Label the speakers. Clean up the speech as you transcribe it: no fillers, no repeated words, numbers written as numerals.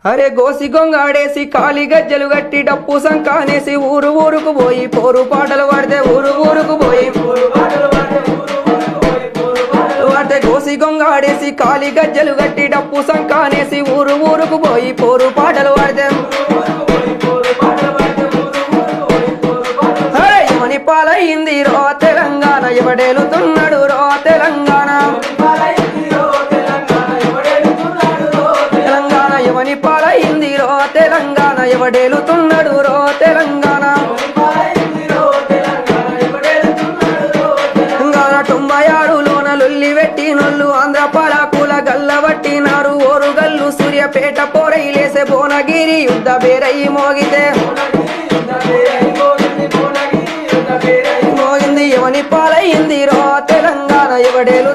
Speaker 1: అరే గోసి గొంగాడేసి కాలి గజ్జలు గట్టి డప్పు సంకానేసి ఊరు ఊరుకు పోయి పోరు పాటలు పడితే ఊరు ఊరుకు పోయి వాటే గోసి గొంగాడేసి కాలి గజ్జలు గట్టి డప్పు సంకానేసి ఊరు ఊరుకు పోయి పోరు పాటలు పడితే ఎవని పాలయింది రో తెలంగాణ ఎవడేలుతున్నాడు రో తెలంగాణ ఎవని పాలయింది రో తెలంగాణ ఎవడేలుతున్నాడు రో తెలంగాణ 96లోన లొల్లి పెట్టినోళ్ళు ఆంధ్ర పాలకుల గల్లబట్టినారు ఓరుగల్లు సూర్యపేట పోరైలేసే భువనగిరి యుద్ధ బేరయి మోగితే మోగింది ఎవని పాలయింది రో తెలంగాణ ఎవడేలు